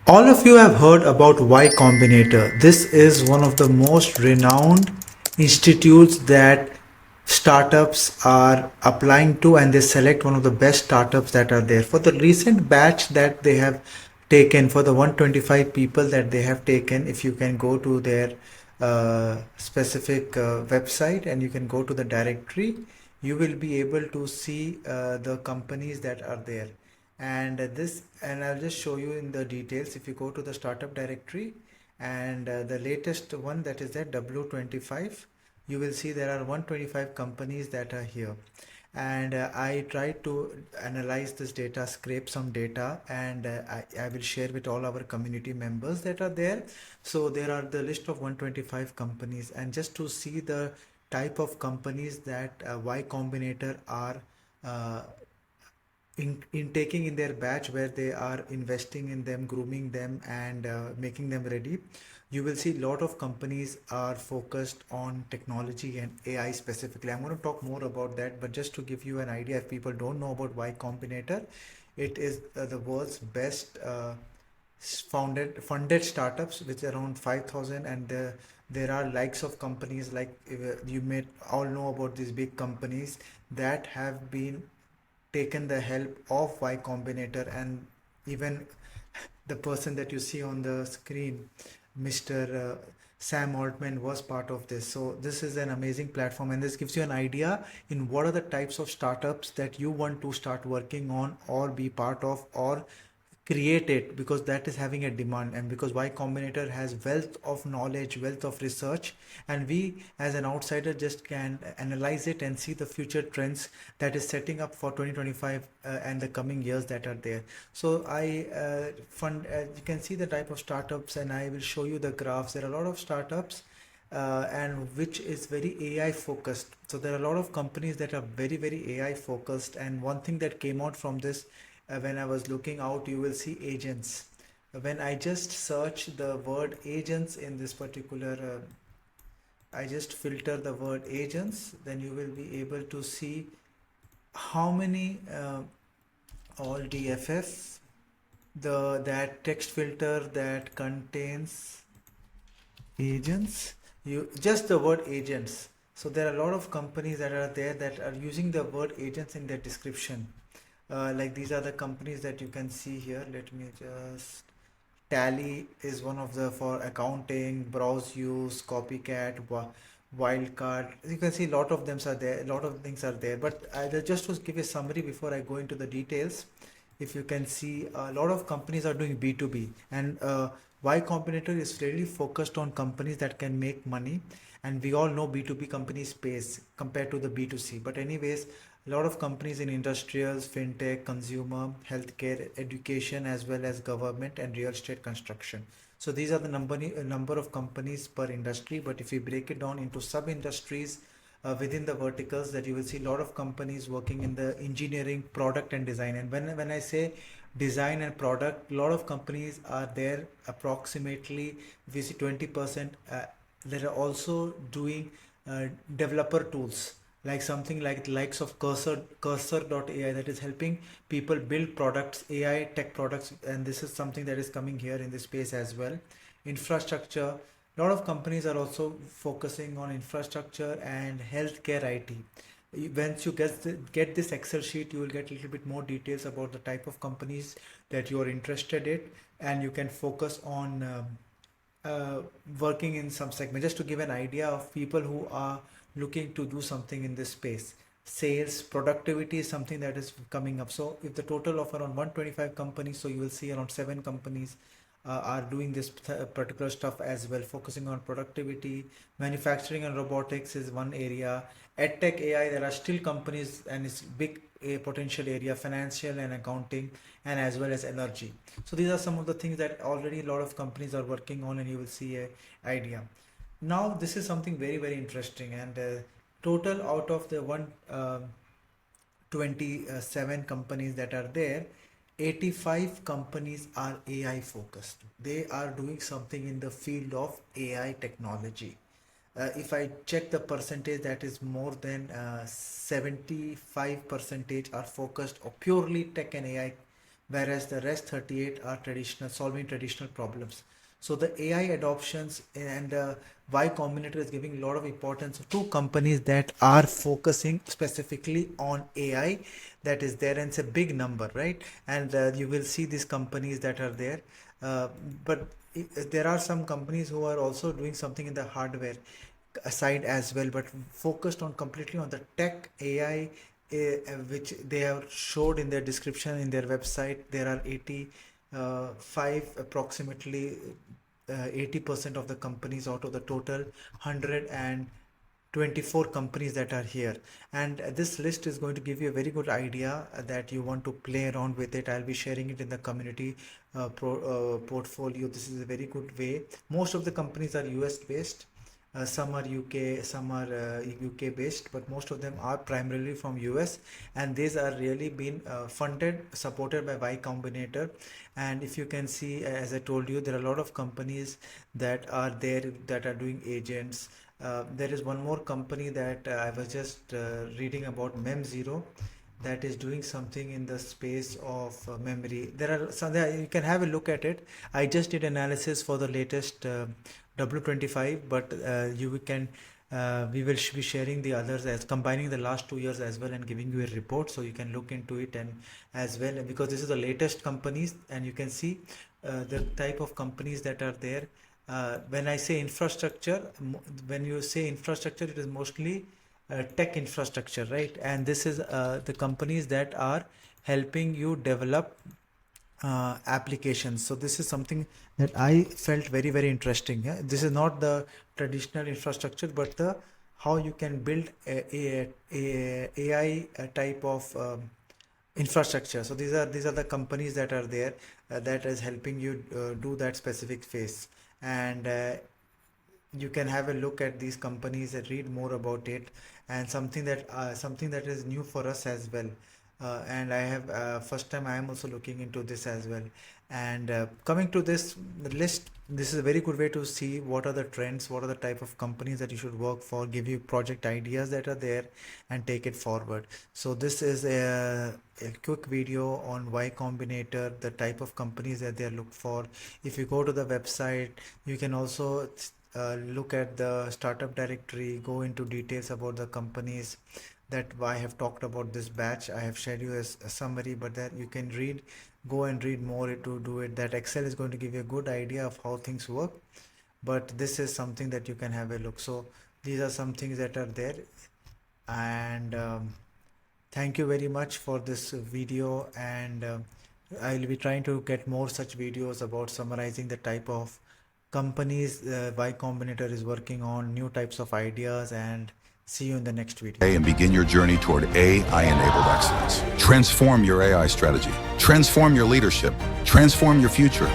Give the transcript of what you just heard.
All of you have heard about Y Combinator. This is one of the most renowned institutes that startups are applying to, and they select one of the best startups that are there. For the recent batch that they have taken, for the 125 people that they have taken, if you can go to their specific website and you can go to the directory, you will be able to see the companies that are there. And I'll just show you in the details. If you go to the startup directory and the latest one, that is that W25, you will see there are 125 companies that are here. And I tried to analyze this data, scrape some data, and I will share with all our community members that are there. So there are the list of 125 companies, and just to see the type of companies that Y Combinator are uh, in taking in their batch, where they are investing in them, grooming them, and making them ready. You will see a lot of companies are focused on technology and AI specifically. I'm going to talk more about that, but just to give you an idea, if people don't know about Y Combinator, it is the world's best funded startups with around 5,000, and there are likes of companies like you may all know about these big companies that have been taken the help of Y Combinator. And even the person that you see on the screen, Mr. Sam Altman, was part of this. So this is an amazing platform, and this gives you an idea in what are the types of startups that you want to start working on or be part of or create it, because that is having a demand. And because Y Combinator has wealth of knowledge, wealth of research, and we as an outsider just can analyze it and see the future trends that is setting up for 2025 and the coming years that are there. So I fund you can see the type of startups, and I will show you the graphs. There are a lot of startups and which is very AI focused. So there are a lot of companies that are very, very AI focused. And one thing that came out from this, when I was looking out, you will see agents. When I just search the word agents in this particular, I just filter the word agents, then you will be able to see how many all DFF, the that text filter that contains agents, you just the word agents. So there are a lot of companies that are there that are using the word agents in their description. Like these are the companies that you can see here. Let me just, Tally is one of the for accounting, Browse Use, Copycat, Wildcard. You can see a lot of them are there. A lot of things are there. But just to give a summary before I go into the details, if you can see, a lot of companies are doing B2B, and Y Combinator is really focused on companies that can make money. And we all know B2B companies pays compared to the B2C. But anyways, a lot of companies in industrials, fintech, consumer, healthcare, education, as well as government and real estate construction. So these are the number of companies per industry. But if we break it down into sub industries within the verticals, that you will see a lot of companies working in the engineering, product and design. And when I say design and product, a lot of companies are there. Approximately we see 20% that are also doing developer tools, like something like the likes of cursor.ai, that is helping people build products, AI tech products. And this is something that is coming here in this space as well. Infrastructure, a lot of companies are also focusing on infrastructure and healthcare IT. Once you get this Excel sheet, you will get a little bit more details about the type of companies that you are interested in, and you can focus on uh, working in some segment. Just to give an idea of people who are looking to do something in this space, sales productivity is something that is coming up. So if the total of around 125 companies, so you will see around 7 companies are doing this particular stuff as well, focusing on productivity. Manufacturing and robotics is one area. EdTech AI, there are still companies, and it's big a potential area. Financial and accounting, and as well as energy. So these are some of the things that already a lot of companies are working on, and you will see a idea. Now this is something very, very interesting. And total out of the 127 companies that are there, 85 companies are AI focused. They are doing something in the field of AI technology. If I check the percentage, that is more than 75 percentage are focused or purely tech and AI whereas the rest 38 are traditional, solving traditional problems. So the AI adoptions and Y Combinator is giving a lot of importance to companies that are focusing specifically on AI. That is there, and it's a big number, right? And you will see these companies that are there. Uh, but there are some companies who are also doing something in the hardware side as well, but focused on completely on the tech AI, which they have showed in their description in their website. There are 85 approximately 80% of the companies out of the total 124 companies that are here, and this list is going to give you a very good idea that you want to play around with it. I'll be sharing it in the community portfolio. This is a very good way. Most of the companies are US based, some are UK, some are UK based, but most of them are primarily from US, and these are really been funded, supported by Y Combinator. And if you can see, as I told you, there are a lot of companies that are there that are doing agents. There is one more company that I was just reading about, Mem0, that is doing something in the space of memory. There are some there, you can have a look at it. I just did analysis for the latest W25, but you can we will be sharing the others as combining the last 2 years as well and giving you a report, so you can look into it and as well, because this is the latest companies and you can see the type of companies that are there. When I say infrastructure, when you say infrastructure, it is mostly tech infrastructure, right? And this is the companies that are helping you develop applications. So this is something that I felt very very interesting. Yeah? This is not the traditional infrastructure, but the how you can build a AI type of infrastructure. So these are the companies that are there that is helping you do that specific phase. And you can have a look at these companies and read more about it, and something that is new for us as well. And I have first time I am also looking into this as well. And coming to this list, this is a very good way to see what are the trends, what are the type of companies that you should work for, give you project ideas that are there, and take it forward. So this is a quick video on Y Combinator, the type of companies that they look for. If you go to the website, you can also look at the startup directory, go into details about the companies that I have talked about this batch. I have shared you a summary, but that you can go and read more to do it. That Excel is going to give you a good idea of how things work, but this is something that you can have a look. So these are some things that are there. And thank you very much for this video, and I'll be trying to get more such videos about summarizing the type of companies Y Combinator is working on, new types of ideas, and see you in the next video. And begin your journey toward AI-enabled excellence. Transform your AI strategy. Transform your leadership. Transform your future.